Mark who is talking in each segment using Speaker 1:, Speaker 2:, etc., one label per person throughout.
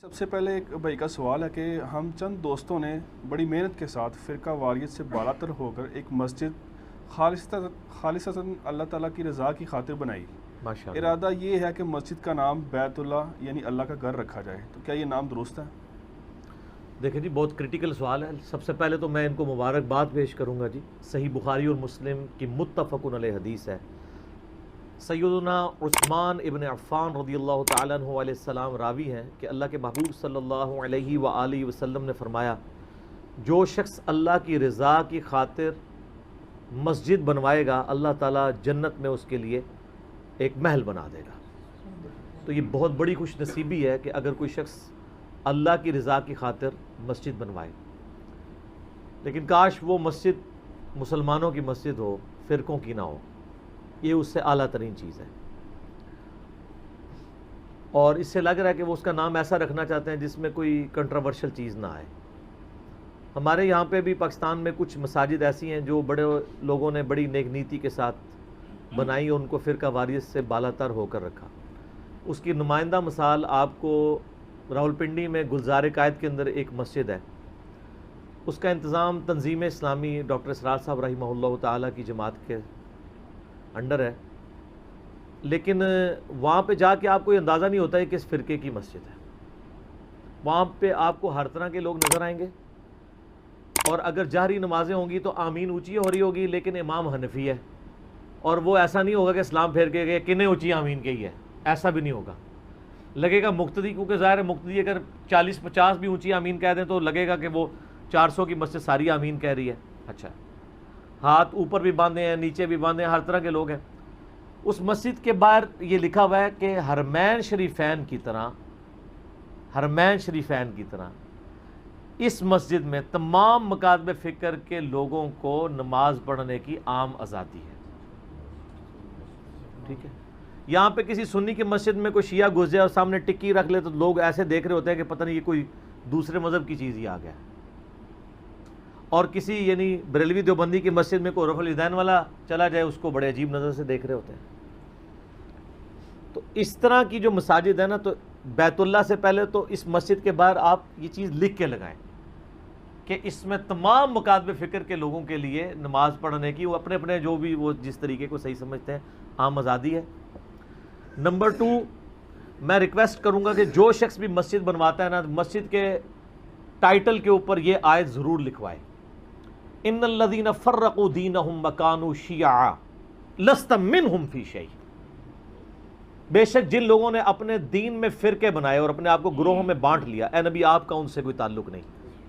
Speaker 1: سب سے پہلے ایک بھائی کا سوال ہے کہ ہم چند دوستوں نے بڑی محنت کے ساتھ فرقہ واریت سے بالاتر ہو کر ایک مسجد خالصتاً اللہ تعالیٰ کی رضا کی خاطر بنائی۔
Speaker 2: ماشاء اللہ۔
Speaker 1: ارادہ یہ ہے کہ مسجد کا نام بیت اللہ یعنی اللہ کا گھر رکھا جائے، تو کیا یہ نام درست ہے؟
Speaker 2: دیکھیں جی، بہت کرٹیکل سوال ہے۔ سب سے پہلے تو میں ان کو مبارکباد پیش کروں گا جی۔ صحیح بخاری اور مسلم کی متفق علیہ حدیث ہے، سیدنا عثمان ابن عفان رضی اللہ تعالیٰ عنہ علیہ السلام راوی ہیں کہ اللہ کے محبوب صلی اللہ علیہ وآلہ وسلم نے فرمایا، جو شخص اللہ کی رضا کی خاطر مسجد بنوائے گا، اللہ تعالیٰ جنت میں اس کے لیے ایک محل بنا دے گا۔ تو یہ بہت بڑی خوش نصیبی ہے کہ اگر کوئی شخص اللہ کی رضا کی خاطر مسجد بنوائے، لیکن کاش وہ مسجد مسلمانوں کی مسجد ہو، فرقوں کی نہ ہو، یہ اس سے اعلیٰ ترین چیز ہے۔ اور اس سے لگ رہا ہے کہ وہ اس کا نام ایسا رکھنا چاہتے ہیں جس میں کوئی کنٹروورشل چیز نہ آئے۔ ہمارے یہاں پہ بھی پاکستان میں کچھ مساجد ایسی ہیں جو بڑے لوگوں نے بڑی نیک نیتی کے ساتھ بنائی اور ان کو فرقہ واریت سے بالاتر ہو کر رکھا۔ اس کی نمائندہ مثال آپ کو راولپنڈی میں گلزار قائد کے اندر ایک مسجد ہے، اس کا انتظام تنظیم اسلامی ڈاکٹر اسرار صاحب رحمہ اللہ تعالیٰ کی جماعت کے انڈر ہے، لیکن وہاں پہ جا کے آپ کو یہ اندازہ نہیں ہوتا ہے کہ کس فرقے کی مسجد ہے۔ وہاں پہ آپ کو ہر طرح کے لوگ نظر آئیں گے، اور اگر جہری نمازیں ہوں گی تو آمین اونچی ہو رہی ہوگی، لیکن امام حنفی ہے، اور وہ ایسا نہیں ہوگا کہ اسلام پھیر کے گئے کنے اونچی آمین کہی ہے، ایسا بھی نہیں ہوگا۔ لگے گا مقتدی، کیونکہ ظاہر ہے مقتدی اگر 40-50 بھی اونچی آمین کہہ دیں تو لگے گا کہ وہ 400 کی مسجد ساری آمین کہہ رہی ہے۔ اچھا، ہاتھ اوپر بھی باندھے ہیں، نیچے بھی باندھے ہیں، ہر طرح کے لوگ ہیں۔ اس مسجد کے باہر یہ لکھا ہوا ہے کہ حرمین شریفین کی طرح اس مسجد میں تمام مکاتب فکر کے لوگوں کو نماز پڑھنے کی عام آزادی ہے۔ ٹھیک ہے، یہاں پہ کسی سنی کی مسجد میں کوئی شیعہ گھس جائے اور سامنے ٹکی رکھ لے تو لوگ ایسے دیکھ رہے ہوتے ہیں کہ پتہ نہیں یہ کوئی دوسرے مذہب کی چیز ہی آ گیا ہے۔ اور کسی یعنی بریلوی دیوبندی کی مسجد میں کوئی رفع الیدین والا چلا جائے، اس کو بڑے عجیب نظر سے دیکھ رہے ہوتے ہیں۔ تو اس طرح کی جو مساجد ہے نا، تو بیت اللہ سے پہلے تو اس مسجد کے باہر آپ یہ چیز لکھ کے لگائیں کہ اس میں تمام مکاتب فکر کے لوگوں کے لیے نماز پڑھنے کی وہ اپنے اپنے جو بھی وہ جس طریقے کو صحیح سمجھتے ہیں عام آزادی ہے۔ نمبر 2، میں ریکویسٹ کروں گا کہ جو شخص بھی مسجد بنواتا ہے نا، مسجد کے ٹائٹل کے اوپر یہ آیت ضرور لکھوائے، ان الذین فرقوا دینہم وکانوا شیعا لست منہم فی شیء۔ بے شک جن لوگوں نے اپنے دین میں فرقے بنائے اور اپنے آپ کو گروہوں میں بانٹ لیا، اے نبی آپ کا ان سے کوئی تعلق نہیں۔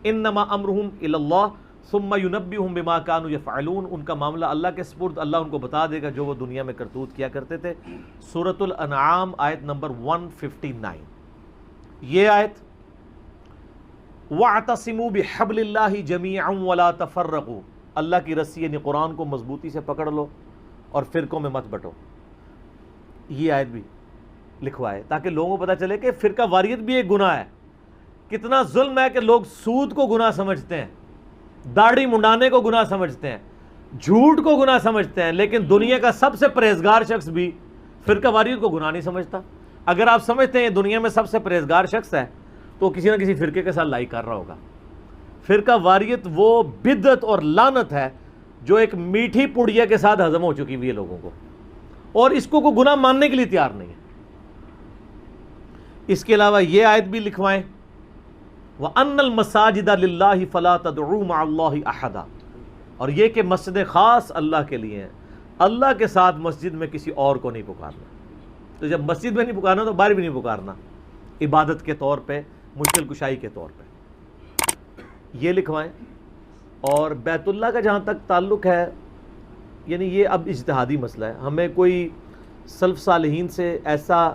Speaker 2: انما امرہم الی اللہ ثم ینبئہم بما کانوا یفعلون، ان کا معاملہ اللہ کے سپرد، اللہ ان کو بتا دے گا جو وہ دنیا میں کرتوت کیا کرتے تھے۔ سورۃ الانعام آیت نمبر 159، یہ آیت وَاعْتَصِمُوا بِحَبْلِ اللَّهِ جَمِيعًا وَلَا تَفَرَّقُوا، اللہ کی رسی یعنی قرآن کو مضبوطی سے پکڑ لو اور فرقوں میں مت بٹو۔ یہ آیت بھی لکھوائے تاکہ لوگوں کو پتہ چلے کہ فرقہ واریت بھی ایک گناہ ہے۔ کتنا ظلم ہے کہ لوگ سود کو گناہ سمجھتے ہیں، داڑھی منڈانے کو گناہ سمجھتے ہیں، جھوٹ کو گناہ سمجھتے ہیں، لیکن دنیا کا سب سے پرہیزگار شخص بھی فرقہ واریت کو گناہ نہیں سمجھتا۔ اگر آپ سمجھتے ہیں یہ دنیا میں سب سے پرہیزگار شخص ہے تو کسی نہ کسی فرقے کے ساتھ لائی کر رہا ہوگا۔ فرقہ واریت وہ بدعت اور لعنت ہے جو ایک میٹھی پڑیا کے ساتھ ہضم ہو چکی ہوئی ہے لوگوں کو، اور اس کو کوئی گناہ ماننے کے لیے تیار نہیں ہے۔ اس کے علاوہ یہ آیت بھی لکھوائیں، وَأَنَّ الْمَسَاجِدَ لِلَّهِ فَلَا تَدْعُوا مَعَ اللَّهِ أَحَدًا، اور یہ کہ مسجدیں خاص اللہ کے لیے ہیں، اللہ کے ساتھ مسجد میں کسی اور کو نہیں پکارنا۔ تو جب مسجد میں نہیں پکارنا تو باہر بھی نہیں پکارنا، عبادت کے طور پہ، مشکل کشائی کے طور پہ یہ لکھوائیں۔ اور بیت اللہ کا جہاں تک تعلق ہے، یعنی یہ اب اجتہادی مسئلہ ہے، ہمیں کوئی سلف صالحین سے ایسا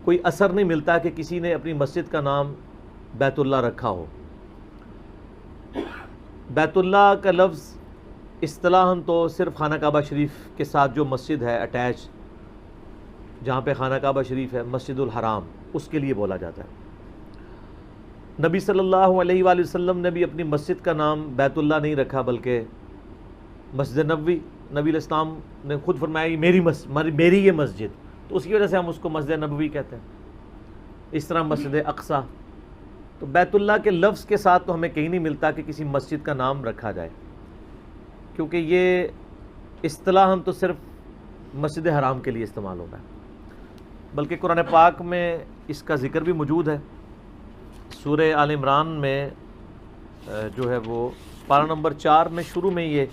Speaker 2: کوئی اثر نہیں ملتا کہ کسی نے اپنی مسجد کا نام بیت اللہ رکھا ہو۔ بیت اللہ کا لفظ اصطلاحاً تو صرف خانہ کعبہ شریف کے ساتھ جو مسجد ہے اٹیچ، جہاں پہ خانہ کعبہ شریف ہے، مسجد الحرام، اس کے لیے بولا جاتا ہے۔ نبی صلی اللہ علیہ وآلہ وسلم نے بھی اپنی مسجد کا نام بیت اللہ نہیں رکھا بلکہ مسجد نبوی، نبی علیہ السلام نے خود فرمایا میری یہ مسجد، تو اس کی وجہ سے ہم اس کو مسجد نبوی کہتے ہیں۔ اس طرح مسجد اقصی. تو بیت اللہ کے لفظ کے ساتھ تو ہمیں کہیں نہیں ملتا کہ کسی مسجد کا نام رکھا جائے، کیونکہ یہ اصطلاحاً تو صرف مسجد حرام کے لیے استعمال ہوتا ہے. بلکہ قرآن پاک میں اس کا ذکر بھی موجود ہے. سورہ آل عمران میں جو ہے وہ پارہ نمبر 4 میں شروع میں یہ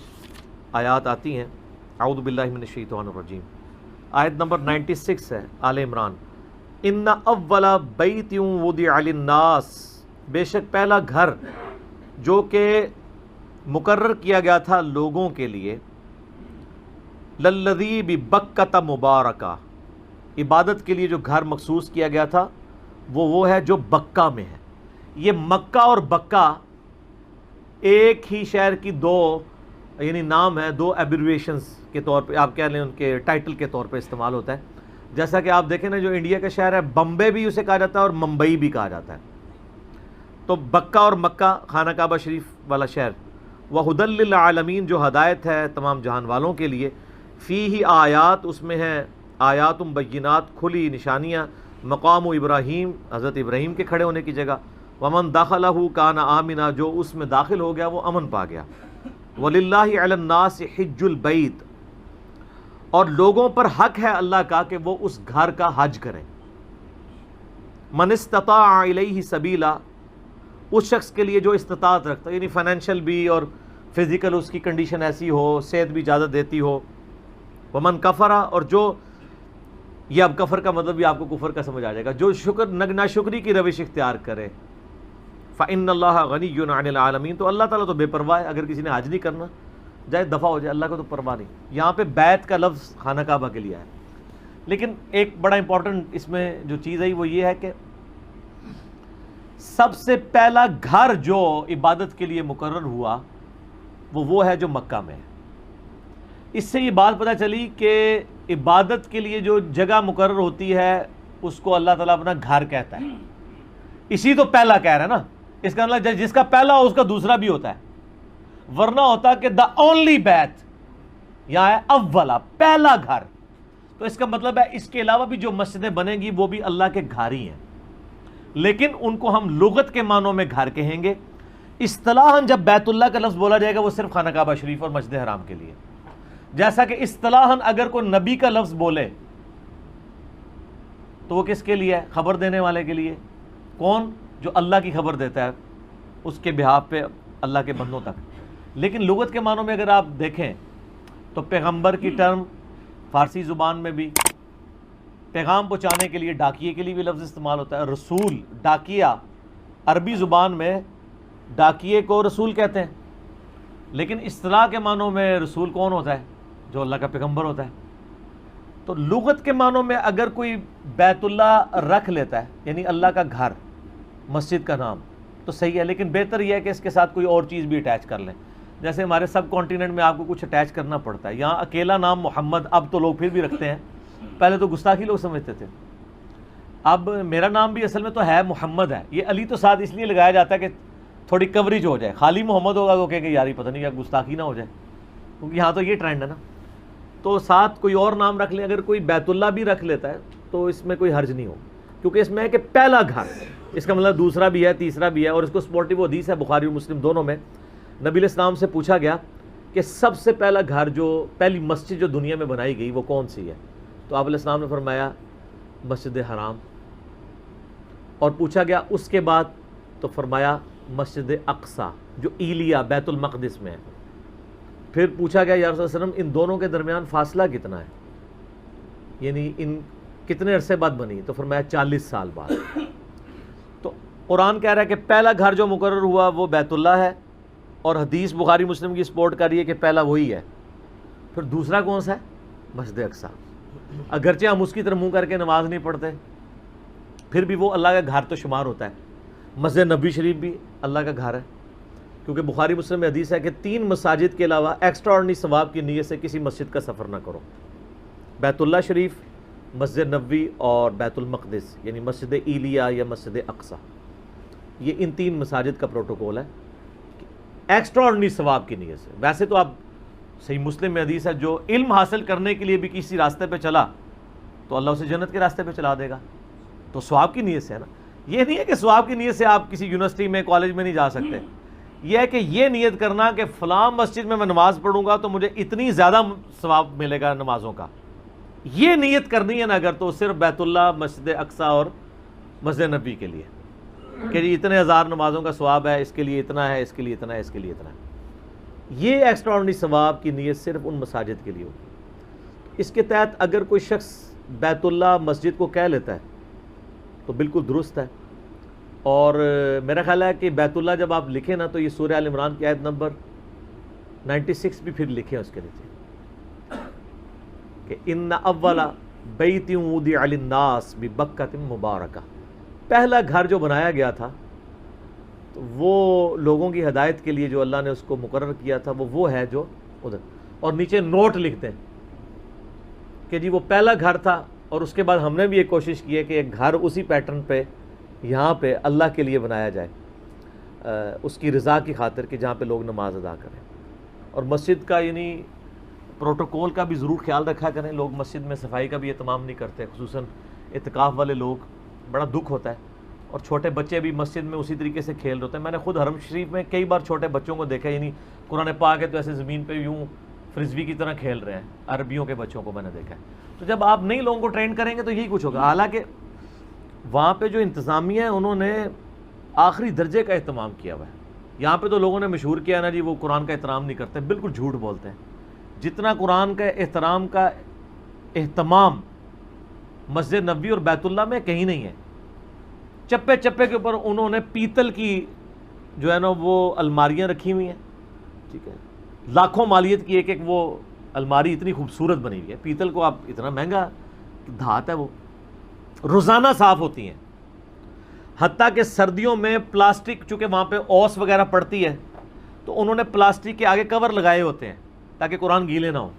Speaker 2: آیات آتی ہیں. اعوذ باللہ من الشیطان الرجیم، آیت نمبر 96 ہے آل عمران. ان اول بیت وضع للناس، بے شک پہلا گھر جو کہ مقرر کیا گیا تھا لوگوں کے لیے، للذی ببکۃ مبارکہ، عبادت کے لیے جو گھر مخصوص کیا گیا تھا وہ ہے جو بکہ میں ہے. یہ مکہ اور بکہ ایک ہی شہر کی دو یعنی نام ہے، دو ایبریویشنز کے طور پہ آپ کہہ لیں، ان کے ٹائٹل کے طور پہ استعمال ہوتا ہے. جیسا کہ آپ دیکھیں نا، جو انڈیا کا شہر ہے بمبے بھی اسے کہا جاتا ہے اور ممبئی بھی کہا جاتا ہے. تو بکہ اور مکہ، خانہ کعبہ شریف والا شہر. وَہُدًى لِّلْعَالَمِينَ، جو ہدایت ہے تمام جہان والوں کے لیے. فیہ آیات، اس میں ہے آیات بینات، کھلی نشانیاں. مقام ابراہیم، حضرت ابراہیم کے کھڑے ہونے کی جگہ. ومن دخلہ کان آمنا، جو اس میں داخل ہو گیا وہ امن پا گیا. وَلِلَّهِ عَلَى النَّاسِ حِجُّ الْبَيْتِ، اور لوگوں پر حق ہے اللہ کا کہ وہ اس گھر کا حج کریں. من استطاع الیہ سبیلا، اس شخص کے لیے جو استطاعت رکھتا ہے، یعنی فائنینشیل بھی اور فزیکل اس کی کنڈیشن ایسی ہو، صحت بھی اجازت دیتی ہو. ومن کفرا، اور جو یہ اب کفر کا مطلب بھی آپ کو کفر کا سمجھ آ جائے گا، جو ناشکری کی روش اختیار کرے. فإن اللہ غنی عن العالمین، تو اللہ تعالیٰ تو بے پرواہ ہے. اگر کسی نے حج نہیں کرنا جائے دفع ہو جائے، اللہ کو تو پرواہ نہیں. یہاں پہ بیت کا لفظ خانہ کعبہ کے لیے ہے. لیکن ایک بڑا امپورٹنٹ اس میں جو چیز ہے وہ یہ ہے کہ سب سے پہلا گھر جو عبادت کے لیے مقرر ہوا وہ ہے جو مکہ میں ہے. اس سے یہ بات پتہ چلی کہ عبادت کے لیے جو جگہ مقرر ہوتی ہے اس کو اللہ تعالیٰ اپنا گھر کہتا ہے. اسی تو پہلا کہہ رہا ہے نا، اس کا مطلب جس کا پہلا ہو اس کا دوسرا بھی ہوتا ہے. ورنہ ہوتا کہ دا اونلی بیت، یہاں ہے اولا، پہلا گھر. تو اس کا مطلب ہے اس کے علاوہ بھی جو مسجدیں بنیں گی وہ بھی اللہ کے گھر ہی ہیں، لیکن ان کو ہم لغت کے معنوں میں گھر کہیں گے. اصطلاحاً جب بیت اللہ کا لفظ بولا جائے گا وہ صرف خانہ کعبہ شریف اور مسجد حرام کے لیے. جیسا کہ اصطلاحاً اگر کوئی نبی کا لفظ بولے تو وہ کس کے لیے ہے؟ خبر دینے والے کے لیے. کون؟ جو اللہ کی خبر دیتا ہے اس کے بہاف پہ اللہ کے بندوں تک. لیکن لغت کے معنوں میں اگر آپ دیکھیں تو پیغمبر کی ٹرم فارسی زبان میں بھی پیغام پہنچانے کے لیے، ڈاکیے کے لیے بھی لفظ استعمال ہوتا ہے. رسول، ڈاکیہ، عربی زبان میں ڈاکیے کو رسول کہتے ہیں. لیکن اصطلاح کے معنوں میں رسول کون ہوتا ہے؟ جو اللہ کا پیغمبر ہوتا ہے. تو لغت کے معنوں میں اگر کوئی بیت اللہ رکھ لیتا ہے یعنی اللہ کا گھر، مسجد کا نام، تو صحیح ہے. لیکن بہتر یہ ہے کہ اس کے ساتھ کوئی اور چیز بھی اٹیچ کر لیں. جیسے ہمارے سب کانٹیننٹ میں آپ کو کچھ اٹیچ کرنا پڑتا ہے. یہاں اکیلا نام محمد اب تو لوگ پھر بھی رکھتے ہیں، پہلے تو گستاخی لوگ سمجھتے تھے. اب میرا نام بھی اصل میں تو ہے محمد ہے. یہ علی تو ساتھ اس لیے لگایا جاتا ہے کہ تھوڑی کوریج ہو جائے. خالی محمد ہوگا تو کہ یار پتہ نہیں کیا گستاخی نہ ہو جائے، کیونکہ یہاں تو یہ ٹرینڈ ہے نا. تو ساتھ کوئی اور نام رکھ لیں. اگر کوئی بیت اللہ بھی رکھ لیتا ہے تو اس میں کوئی حرج نہیں ہو، کیونکہ اس میں ہے کہ پہلا گھر. اس کا مطلب دوسرا بھی ہے، تیسرا بھی ہے. اور اس کو سپورٹیو حدیث ہے بخاری اور مسلم دونوں میں. نبی علیہ السلام سے پوچھا گیا کہ سب سے پہلا گھر، جو پہلی مسجد جو دنیا میں بنائی گئی وہ کون سی ہے؟ تو آپ علیہ السلام نے فرمایا مسجد حرام. اور پوچھا گیا اس کے بعد، تو فرمایا مسجد اقصی جو ایلیا بیت المقدس میں ہے. پھر پوچھا گیا یا رسول اللہ علیہ وسلم ان دونوں کے درمیان فاصلہ کتنا ہے، یعنی ان کتنے عرصے بعد بنی؟ تو فرمایا 40 سال بعد. تو قرآن کہہ رہا ہے کہ پہلا گھر جو مقرر ہوا وہ بیت اللہ ہے، اور حدیث بخاری مسلم کی سپورٹ کر رہی ہے کہ پہلا وہی ہے. پھر دوسرا کون سا ہے؟ مسجد اقصی. اگرچہ ہم اس کی طرف منہ کر کے نماز نہیں پڑھتے، پھر بھی وہ اللہ کا گھر تو شمار ہوتا ہے. مسجد نبوی شریف بھی اللہ کا گھر ہے، کیونکہ بخاری مسلم میں حدیث ہے کہ 3 مساجد کے علاوہ ایکسٹرا آرڈنری ثواب کی نیت سے کسی مسجد کا سفر نہ کرو. بیت اللہ شریف، مسجد نبوی اور بیت المقدس، یعنی مسجد ایلیا یا مسجد اقصی. یہ ان 3 مساجد کا پروٹوکول ہے ایکسٹرا آرڈنری ثواب کی نیت سے. ویسے تو آپ صحیح مسلم میں حدیث ہے جو علم حاصل کرنے کے لیے بھی کسی راستے پہ چلا تو اللہ اسے جنت کے راستے پہ چلا دے گا. تو ثواب کی نیت سے ہے نا. یہ نہیں ہے کہ ثواب کی نیت سے آپ کسی یونیورسٹی میں کالج میں نہیں جا سکتے. یہ ہے کہ یہ نیت کرنا کہ فلاں مسجد میں نماز پڑھوں گا تو مجھے اتنی زیادہ ثواب ملے گا نمازوں کا. یہ نیت کرنی ہے نا اگر, تو صرف بیت اللہ, مسجد اقصیٰ اور مسجد نبی کے لیے کہ جی اتنے ہزار نمازوں کا ثواب ہے, اس کے لیے اتنا ہے, اس کے لیے اتنا ہے, اس کے لیے اتنا ہے. یہ ایکسٹرا آرڈنری ثواب کی نیت صرف ان مساجد کے لیے ہوگی. اس کے تحت اگر کوئی شخص بیت اللہ مسجد کو کہہ لیتا ہے تو بالکل درست ہے. اور میرا خیال ہے کہ بیت اللہ جب آپ لکھیں نا تو یہ سورہ آل عمران کی آیت نمبر 96 بھی پھر لکھیں اس کے نیچے کہ ان اول بیت وضع للناس ببکۃ مبارکہ. پہلا گھر جو بنایا گیا تھا تو وہ لوگوں کی ہدایت کے لیے جو اللہ نے اس کو مقرر کیا تھا وہ ہے جو ادھر. اور نیچے نوٹ لکھتے ہیں کہ جی وہ پہلا گھر تھا, اور اس کے بعد ہم نے بھی ایک کوشش کی ہے کہ ایک گھر اسی پیٹرن پہ یہاں پہ اللہ کے لیے بنایا جائے, اس کی رضا کی خاطر کہ جہاں پہ لوگ نماز ادا کریں. اور مسجد کا یعنی پروٹوکول کا بھی ضرور خیال رکھا کریں. لوگ مسجد میں صفائی کا بھی اہتمام نہیں کرتے, خصوصاً اعتکاف والے لوگ. بڑا دکھ ہوتا ہے. اور چھوٹے بچے بھی مسجد میں اسی طریقے سے کھیل رہے ہوتے ہیں. میں نے خود حرم شریف میں کئی بار چھوٹے بچوں کو دیکھا, یعنی قرآن پاک ہے تو ایسے زمین پہ یوں فرزبی کی طرح کھیل رہے ہیں. عربیوں کے بچوں کو میں نے دیکھا ہے. تو جب آپ نئی لوگوں کو ٹرین کریں گے تو یہی کچھ ہوگا. حالانکہ وہاں پہ جو انتظامیہ ہے انہوں نے آخری درجے کا اہتمام کیا ہوا ہے. یہاں پہ تو لوگوں نے مشہور کیا نا جی وہ قرآن کا احترام نہیں کرتے. بالکل جھوٹ بولتے ہیں. جتنا قرآن کا احترام کا اہتمام مسجد نبوی اور بیت اللہ میں کہیں نہیں ہے. چپے چپے کے اوپر انہوں نے پیتل کی جو ہے نا وہ الماریاں رکھی ہوئی ہیں, ٹھیک ہے, لاکھوں مالیت کی ایک ایک وہ الماری اتنی خوبصورت بنی ہوئی ہے. پیتل کو آپ اتنا مہنگا دھات ہے, وہ روزانہ صاف ہوتی ہیں. حتیٰ کہ سردیوں میں پلاسٹک, چونکہ وہاں پہ اوس وغیرہ پڑتی ہے تو انہوں نے پلاسٹک کے آگے کور لگائے ہوتے ہیں تاکہ قرآن گیلے نہ ہو.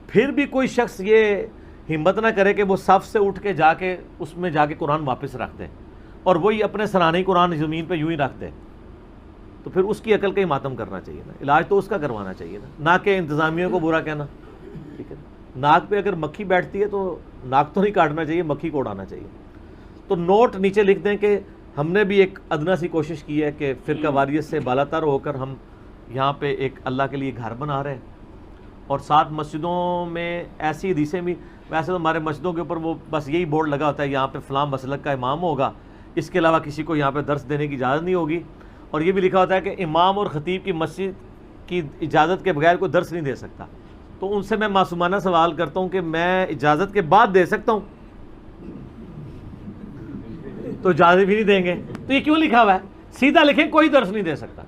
Speaker 2: پھر بھی کوئی شخص یہ ہمت نہ کرے کہ وہ صف سے اٹھ کے جا کے اس میں جا کے قرآن واپس رکھ دے اور وہی اپنے سرانے قرآن زمین پہ یوں ہی رکھ دے, تو پھر اس کی عقل کا ہی ماتم کرنا چاہیے نا. علاج تو اس کا کروانا چاہیے نا, نہ کہ انتظامیہ کو برا کہنا. ٹھیک ہے, ناک پہ اگر مکھی بیٹھتی ہے تو ناک تو نہیں کاٹنا چاہیے, مکھی کو اڑانا چاہیے. تو نوٹ نیچے لکھ دیں کہ ہم نے بھی ایک ادنا سی کوشش کی ہے کہ فرقہ واریت سے بالا تر ہو کر ہم یہاں پہ ایک اللہ کے لیے گھر بنا رہے ہیں. اور ساتھ مسجدوں میں ایسی حدیثیں بھی, ویسے تو ہمارے مسجدوں کے اوپر وہ بس یہی بورڈ لگا ہوتا ہے یہاں پہ فلاں مسلک کا امام ہوگا, اس کے علاوہ کسی کو یہاں پہ درس دینے کی اجازت نہیں ہوگی. اور یہ بھی لکھا ہوتا ہے کہ امام اور خطیب کی مسجد کی اجازت کے بغیر کوئی درس نہیں دے سکتا. تو ان سے میں معصومانہ سوال کرتا ہوں کہ میں اجازت کے بعد دے سکتا ہوں؟ تو اجازت بھی نہیں دیں گے تو یہ کیوں لکھا ہوا ہے؟ سیدھا لکھیں کوئی درس نہیں دے سکتا.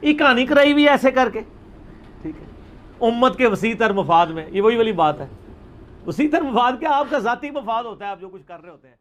Speaker 2: یہ کہانی کرائی ہوئی ایسے کر کے, ٹھیک ہے, امت کے وسیع تر مفاد میں. یہ وہی والی بات ہے, وسیع تر مفاد کیا, آپ کا ذاتی مفاد ہوتا ہے آپ جو کچھ کر رہے ہوتے ہیں.